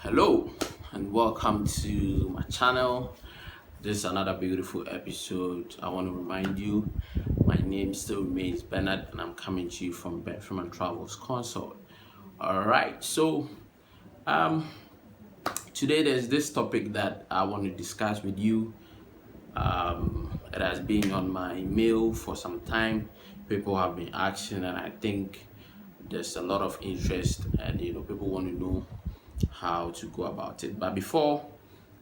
Hello and welcome to my channel. This is another beautiful episode. I want to remind you my name still remains Bernard and I'm coming to you from Benfriman Travels Consult. Alright, so um today there's this topic that I want to discuss with you. It has been on my mail for some time. People have been asking and I think there's a lot of interest and people want to know how to go about it. But before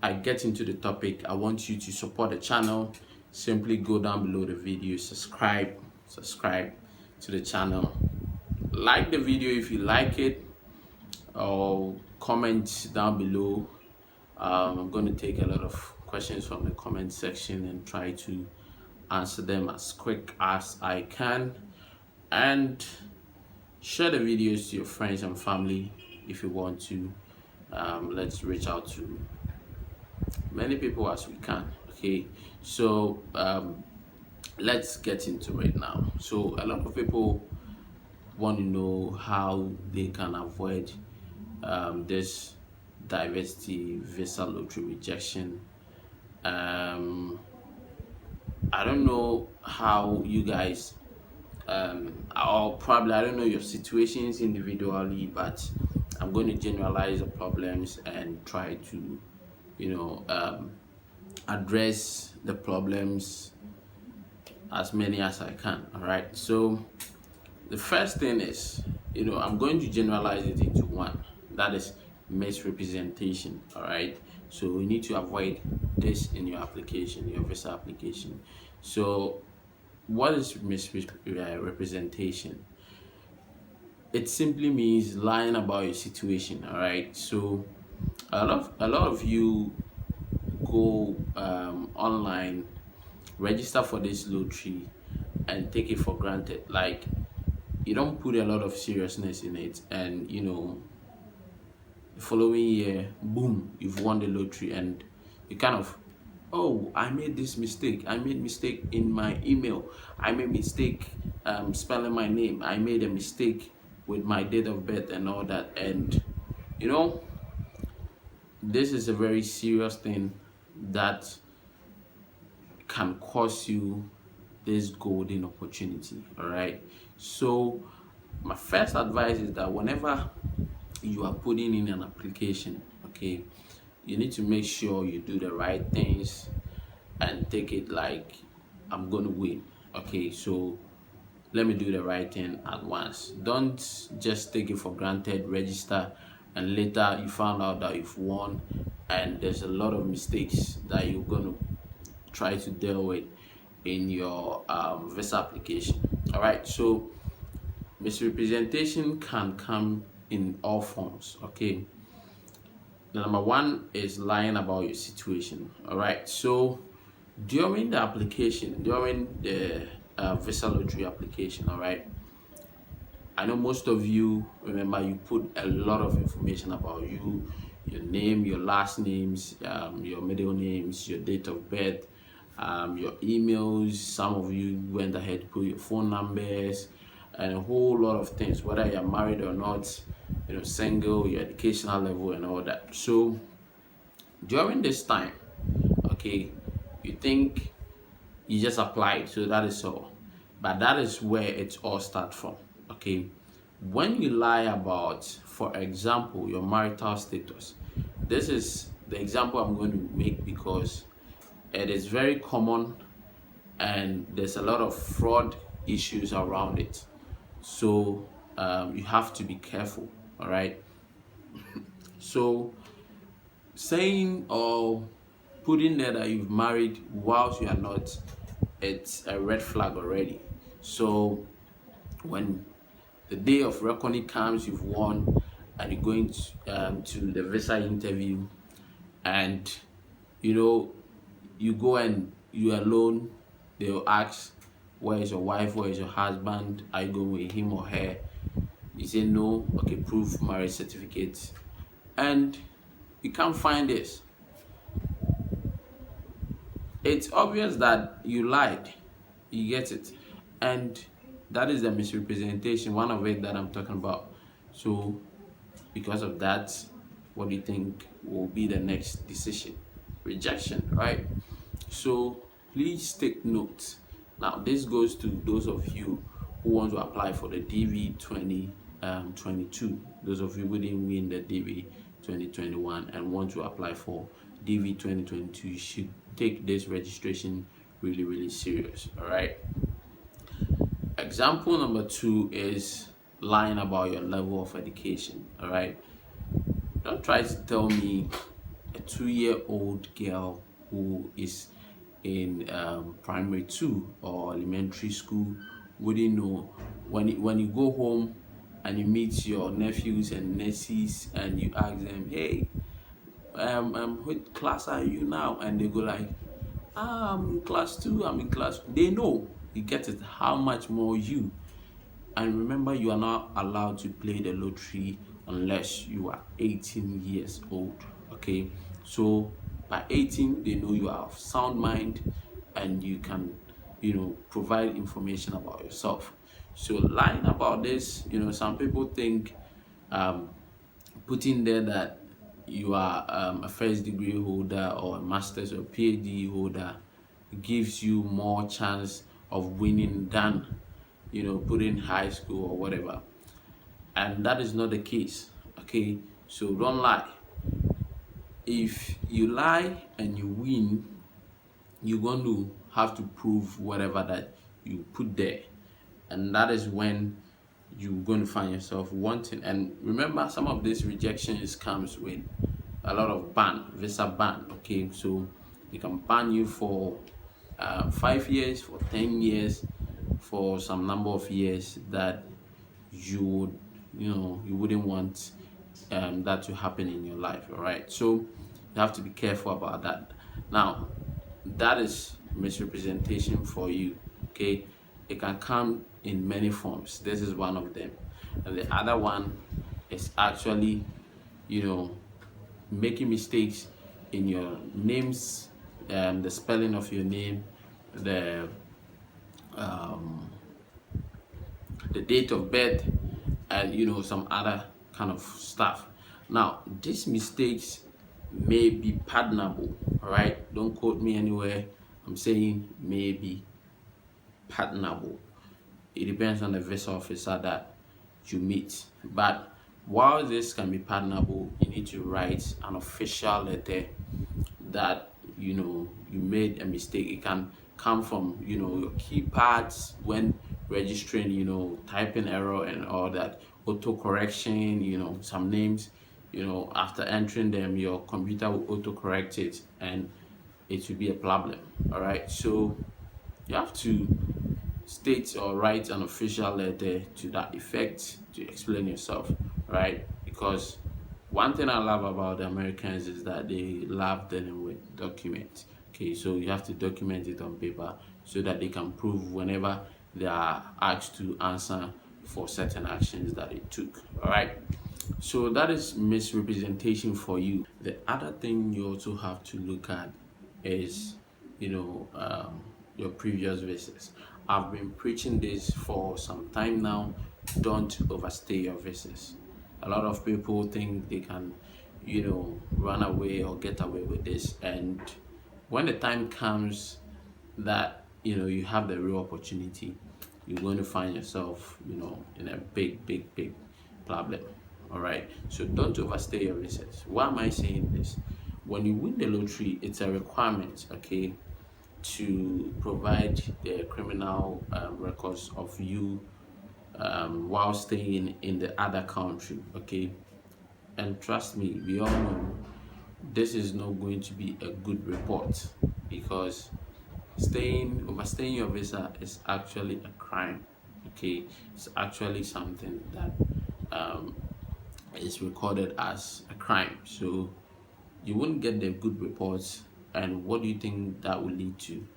I get into the topic, I want you to support the channel. Simply go down below the video, subscribe to the channel, like the video if you like it, or comment down below. I'm going to take a lot of questions from the comment section and try to answer them as quick as I can, and share the videos to your friends and family if you want to. Let's reach out to many people as we can. Okay, so let's get into it now. So a lot of people want to know how they can avoid this diversity visa lottery rejection. I don't know how you guys or probably I don't know your situations individually, but I'm going to generalize the problems and try to address the problems as many as I can. All right, so the first thing is, I'm going to generalize it into one, that is misrepresentation. All right, so we need to avoid this in your application, your visa application. So what is misrepresentation? It simply means lying about your situation. All right, so a lot of you go online, register for this lottery and take it for granted. Like, you don't put a lot of seriousness in it, and the following year, boom, you've won the lottery, and you kind of, oh, I made this mistake. I made mistake in my email. I made mistake spelling my name. I made a mistake with my date of birth and all that. And this is a very serious thing that can cost you this golden opportunity. All right. So my first advice is that whenever you are putting in an application, okay, you need to make sure you do the right things and take it like I'm gonna win. Okay, so let me do the right thing at once. Don't just take it for granted, register, and later you found out that you've won and there's a lot of mistakes that you're gonna try to deal with in your visa application. All right, so misrepresentation can come in all forms. Okay, the number one is lying about your situation. All right, so during the application, during the visa lottery application, all right, I know most of you remember you put a lot of information about you, your name, your last names, your middle names, your date of birth, your emails. Some of you went ahead to put your phone numbers and a whole lot of things, whether you're married or not, single, your educational level and all that. So during this time, okay, you think you just applied, so that is all. But that is where it all starts from. Okay, when you lie about, for example, your marital status, this is the example I'm going to make because it is very common and there's a lot of fraud issues around it. So you have to be careful. All right, so saying or putting there that you've married whilst you are not, it's a red flag already. So when the day of reckoning comes, you've won and you're going to the visa interview, and you go and you're alone, they'll ask, where is your wife, where is your husband, are you going with him or her? You say no. Okay, proof marriage certificate, and you can't find this. It's obvious that you lied. You get it? And that is the misrepresentation, one of it that I'm talking about. So because of that, what do you think will be the next decision? Rejection, right? So please take note. Now this goes to those of you who want to apply for the DV 2022. Those of you who didn't win the DV 2021 and want to apply for DV 2022, you should take this registration really serious. All right. Example number 2 is lying about your level of education. All right. Don't try to tell me a 2-year-old girl who is in primary 2 or elementary school wouldn't know. When you go home and you meet your nephews and nieces and you ask them, hey, what class are you now? And they go like, I'm in class 2, I'm in class. They know. You get it. How much more you? And remember, you are not allowed to play the lottery unless you are 18 years old. Okay, so by 18 they know you are of sound mind and you can, provide information about yourself. So lying about this, some people think putting there that you are a first degree holder or a master's or PhD holder gives you more chance of winning than putting high school or whatever. And that is not the case. Okay, so don't lie. If you lie and you win, you're going to have to prove whatever that you put there, and that is when you're going to find yourself wanting. And remember, some of this rejections comes with a lot of visa ban. Okay, so they can ban you for 5 years, for 10 years, for some number of years that you would, you wouldn't want that to happen in your life. All right, so you have to be careful about that. Now, that is misrepresentation for you. Okay, it can come in many forms. This is one of them, and the other one is actually, making mistakes in your names, the spelling of your name, the date of birth, and some other kind of stuff. Now, these mistakes may be pardonable. All right, don't quote me anywhere. I'm saying may be pardonable. It depends on the visa officer that you meet. But while this can be pardonable, you need to write an official letter that you made a mistake. It can come from your keypads when registering, typing error and all that, auto correction, some names, after entering them, your computer will auto correct it and it will be a problem. All right, so you have to state or write an official letter to that effect to explain yourself, right? Because one thing I love about the Americans is that they love dealing with documents. Okay, so you have to document it on paper so that they can prove whenever they are asked to answer for certain actions that they took. All right, so that is misrepresentation for you. The other thing you also have to look at is your previous visits. I've been preaching this for some time now. Don't overstay your visits. A lot of people think they can run away or get away with this, and when the time comes that you have the real opportunity, you're going to find yourself in a big problem. All right, so don't overstay your visits. Why am I saying this? When you win the lottery, it's a requirement, okay, to provide the criminal records of you while staying in the other country. Okay, and trust me, we all know this is not going to be a good report, because overstaying your visa is actually a crime. Okay, it's actually something that is recorded as a crime, so you won't get the good reports. And what do you think that will lead to?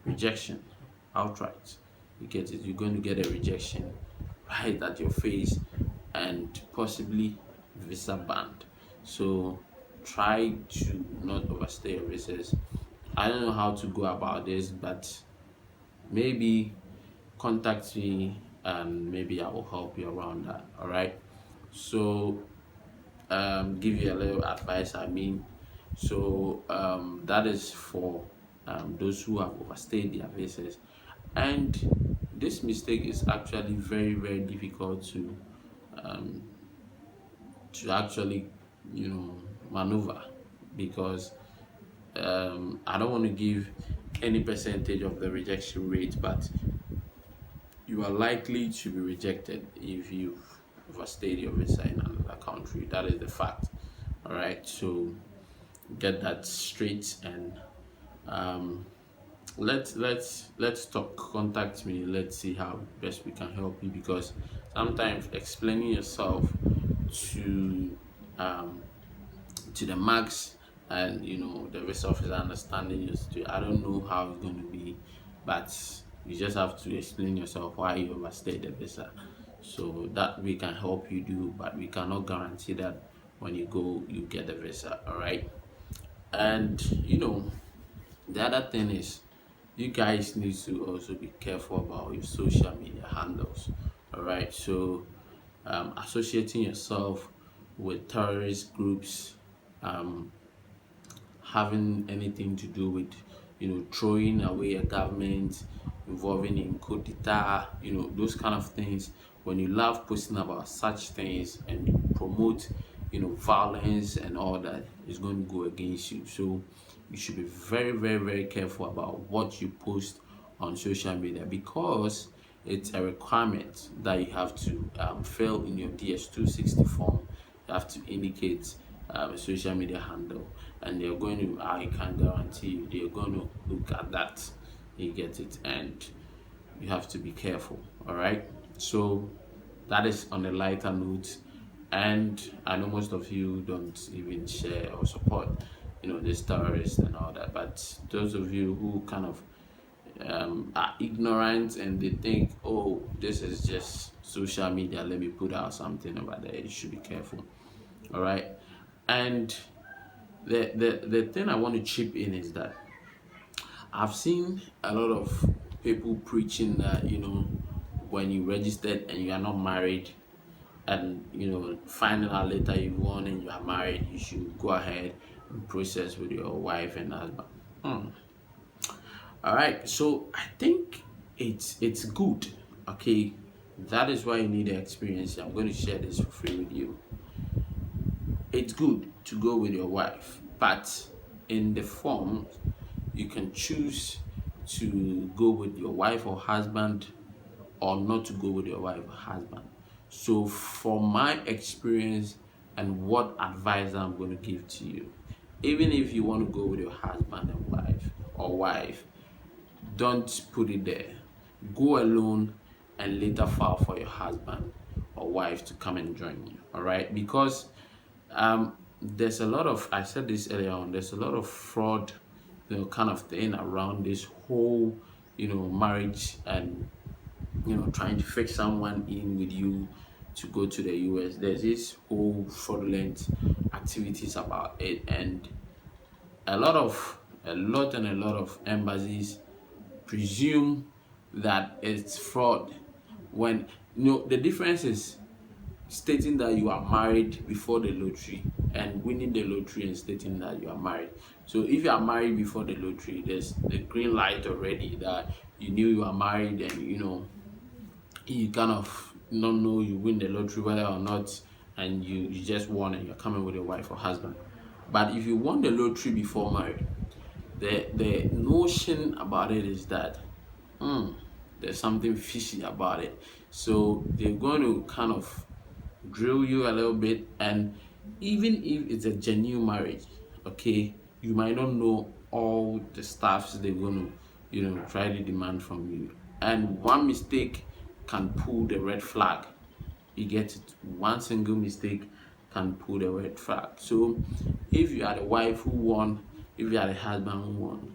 Rejection, outright. You get it? You're going to get a rejection right at your face and possibly visa banned. So try to not overstay your visas. I don't know how to go about this, but maybe contact me and maybe I will help you around that. All right, so give you a little advice. So that is for those who have overstayed their visas, and this mistake is actually very very difficult um, to actually maneuver, because I don't want to give any percentage of the rejection rate, but you are likely to be rejected if you've overstayed your visa in another country. That is the fact. All right, so get that straight, and um, let's talk. Contact me. Let's see how best we can help you, because sometimes explaining yourself to um, to the max, and the rest of his understanding is to, I don't know how it's going to be, but you just have to explain yourself why you overstayed the visa, so that we can help you do, but we cannot guarantee that when you go you get the visa. All right, and the other thing is, you guys need to also be careful about your social media handles. All right, so associating yourself with terrorist groups, um, having anything to do with throwing away a government, involving in coup d'etat, those kind of things. When you love posting about such things and you promote violence and all that, is going to go against you. So you should be very very very careful about what you post on social media, because it's a requirement that you have to fill in your DS-260 form. You have to indicate a social media handle, and they're going to, I can guarantee you, they're going to look at that. You get it, and you have to be careful. All right, so that is on a lighter note, and I know most of you don't even share or support this terrorist and all that, but those of you who kind of are ignorant and they think, oh, this is just social media, let me put out something over there, you should be careful. All right, and the thing I want to chip in is that I've seen a lot of people preaching that when you registered and you are not married, and finding out later you won and you are married, you should go ahead and process with your wife and husband. All right, so I think it's good. Okay, that is why you need the experience. I'm going to share this for free with you. It's good to go with your wife, but in the form, you can choose to go with your wife or husband, or not to go with your wife or husband. So from my experience and what advice I'm going to give to you, even if you want to go with your husband and wife, or wife, don't put it there. Go alone and later file for your husband or wife to come and join you. All right, because there's a lot of, I said this earlier on, there's a lot of fraud, kind of thing around this whole, marriage, and trying to fix someone in with you to go to the US. There's this whole fraudulent activities about it, and a lot of embassies presume that it's fraud, when the difference is stating that you are married before the lottery and winning the lottery and stating that you are married. So if you are married before the lottery, there's the green light already that you knew you are married, and you kind of don't know you win the lottery whether or not, and you just won and you're coming with your wife or husband. But if you won the lottery before marriage, the notion about it is that there's something fishy about it. So they're going to kind of drill you a little bit, and even if it's a genuine marriage, okay, you might not know all the stuffs they're going to try to demand from you, and one mistake can pull the red flag. You get it? One single mistake can pull the red flag. So if you are the wife who won, if you are the husband who won,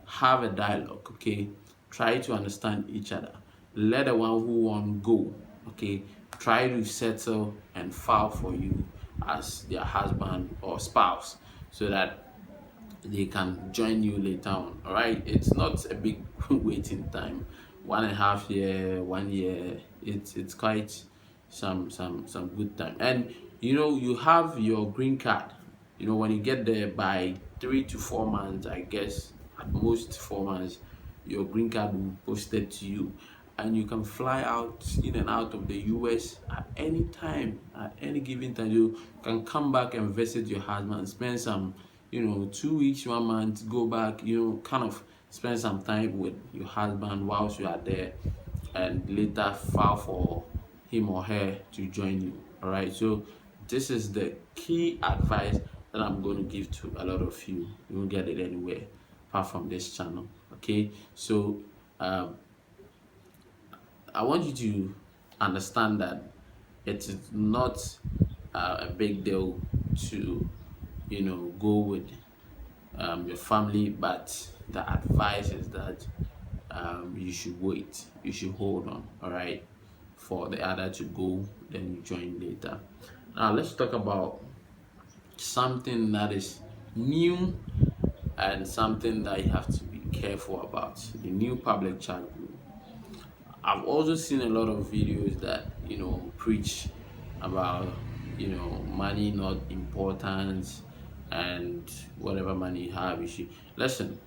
have a dialogue, okay? Try to understand each other. Let the one who won go, okay? Try to settle and file for you as their husband or spouse, so that they can join you later on. All right, it's not a big waiting time, 1.5 year, 1 year. It's quite some good time. And You have your green card. When you get there by 3 to 4 months, I guess at most 4 months, your green card will be posted to you, and you can fly out in and out of the US at any time, at any given time. You can come back and visit your husband, spend some, 2 weeks, 1 month, go back, kind of spend some time with your husband whilst you are there, and later file for him or her to join you. All right, so this is the key advice that I'm going to give to a lot of you. You won't get it anywhere apart from this channel. Okay, so I want you to understand that it is not a big deal to go with your family, but the advice is that you should wait, you should hold on, all right, for the other to go, then you join later. Now let's talk about something that is new and something that you have to be careful about: the new public chat group. I've also seen a lot of videos that preach about money not important, and whatever money you have, you should listen.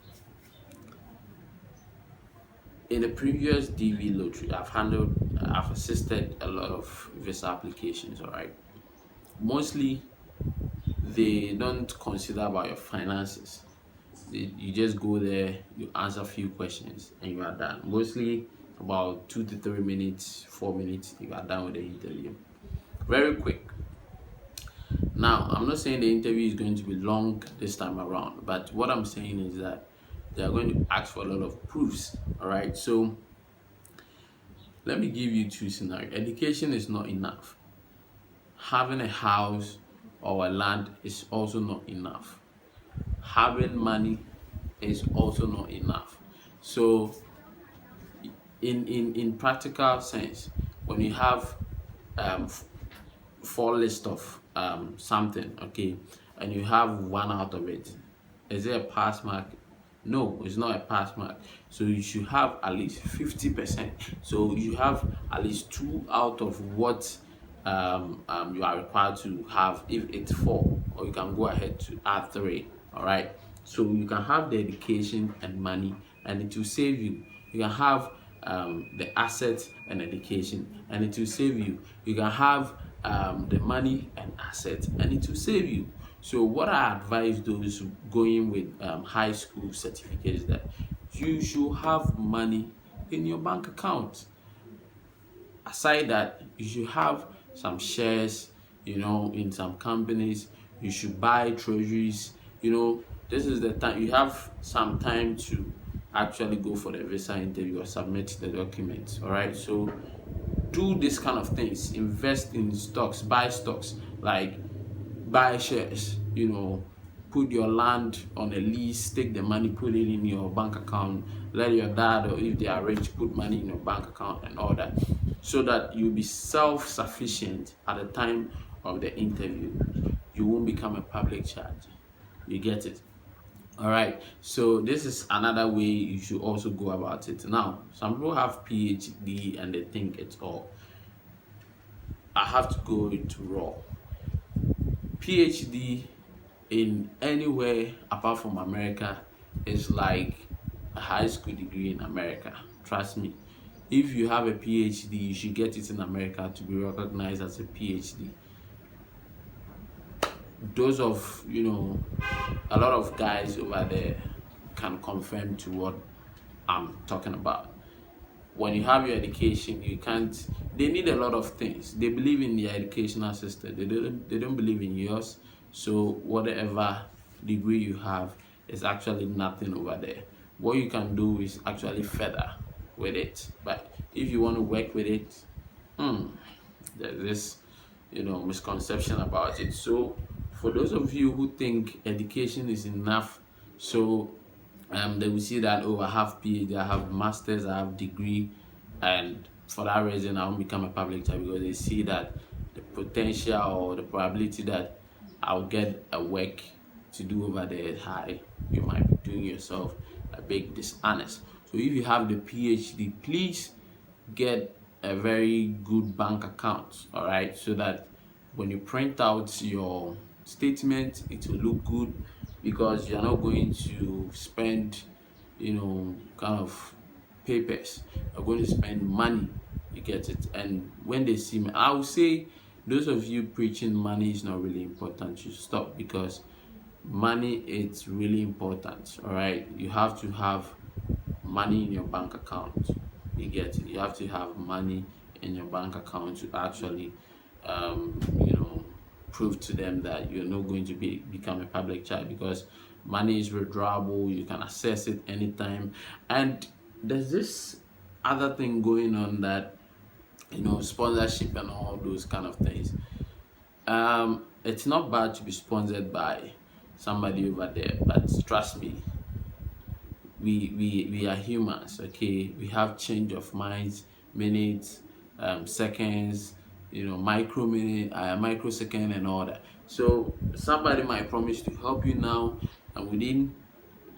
In the previous DV lottery, I've assisted a lot of visa applications. All right, mostly they don't consider about your finances. You just go there, you answer a few questions, and you are done. Mostly about 2 to 3 minutes, 4 minutes, you are done with the interview. Very quick. Now, I'm not saying the interview is going to be long this time around, but what I'm saying is that they are going to ask for a lot of proofs. All right, so let me give you two scenarios. Education is not enough. Having a house or a land is also not enough. Having money is also not enough. So in practical sense, when you have four list of something, okay, and you have one out of it, is it a pass mark? No, it's not a pass mark. So you should have at least 50%. So you have at least two out of what you are required to have. If it's four, or you can go ahead to add three. All right, so you can have the education and money, and it will save you. You can have the assets and education, and it will save you. You can have the money and assets, and it will save you. So what I advise those going with high school certificates, that you should have money in your bank account. Aside that, you should have some shares, in some companies. You should buy treasuries. This is the time. You have some time to actually go for the visa interview or submit the documents. All right, so do this kind of things. Invest in stocks, buy stocks, like buy shares, put your land on a lease, take the money, put it in your bank account, let your dad, or if they are rich, put money in your bank account and all that, so that you'll be self-sufficient at the time of the interview. You won't become a public charge. You get it? All right, so this is another way you should also go about it. Now, some people have PhD and they think it's all. I have to go into raw. PhD in anywhere apart from America is like a high school degree in America. Trust me. If you have a PhD, you should get it in America to be recognized as a PhD. Those of a lot of guys over there can confirm to what I'm talking about. When you have your education, they need a lot of things. They believe in their educational system. They don't believe in yours. So whatever degree you have is actually nothing over there. What you can do is actually further with it. But if you want to work with it, there's this misconception about it. So for those of you who think education is enough, so they will see that, oh, I have PhD, I have masters, I have degree, and for that reason I won't become a public child, because they see that the potential or the probability that I'll get a work to do over there is high. You might be doing yourself a big dishonest. So if you have the PhD, please get a very good bank account, all right, so that when you print out your statement, it will look good because you're not going to spend, kind of papers. You're going to spend money. You get it? And when they see me, I would say those of you preaching money is not really important, you stop, because money is really important. All right, you have to have money in your bank account. You get it? You have to have money in your bank account to actually you know prove to them that you're not going to become a public child, because money is withdrawable. You can access it anytime. And there's this other thing going on, that sponsorship and all those kind of things. It's not bad to be sponsored by somebody over there, but trust me, we are humans. Okay, we have change of minds, minutes, seconds, microsecond and all that. So somebody might promise to help you now, and within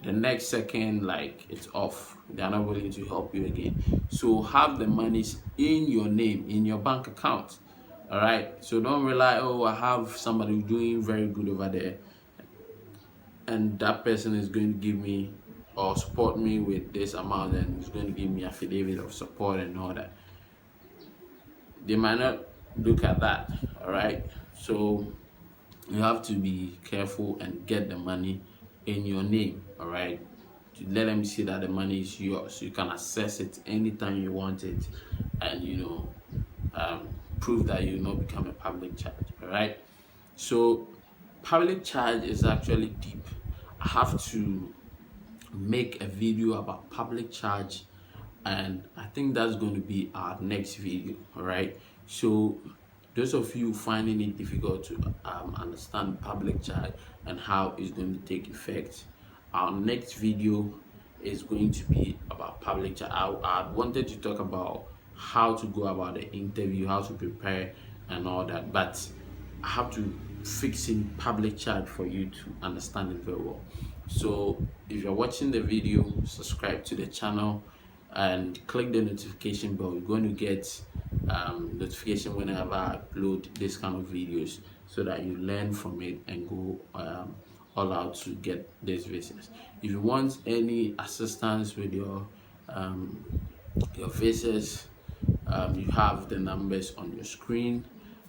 the next second, like, it's off. They are not willing to help you again. So have the monies in your name, in your bank account. All right, so don't rely, oh, I have somebody doing very good over there, and that person is going to give me or support me with this amount, and is going to give me affidavit of support and all that. They might not look at that. All right, so you have to be careful and get the money in your name. All right, to let them see that the money is yours. You can access it anytime you want it, and prove that you not become a public charge. All right, so public charge is actually deep. I have to make a video about public charge, and I think that's going to be our next video. All right, so those of you finding it difficult to understand public charge and how it's going to take effect, our next video is going to be about public charge. I wanted to talk about how to go about the interview, how to prepare and all that, but I have to fix in public charge for you to understand it very well. So if you're watching the video, subscribe to the channel and click the notification bell. You're going to get notification whenever I upload this kind of videos, so that you learn from it and go all out to get these visas. If you want any assistance with your visas, you have the numbers on your screen.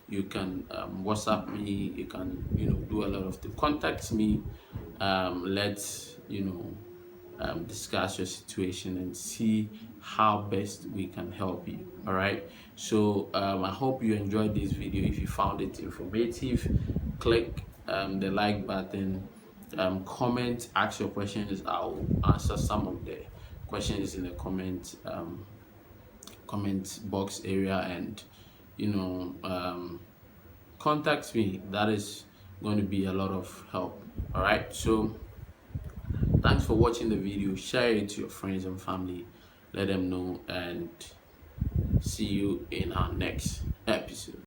You can WhatsApp me. You can do a lot of things. Contact me. Let's discuss your situation and see how best we can help you. All right, so I hope you enjoyed this video. If you found it informative, click the like button, comment, ask your questions. I'll answer some of the questions in the comment box area, and contact me. That is going to be a lot of help. All right, so thanks for watching the video. Share it to your friends and family, let them know, and see you in our next episode.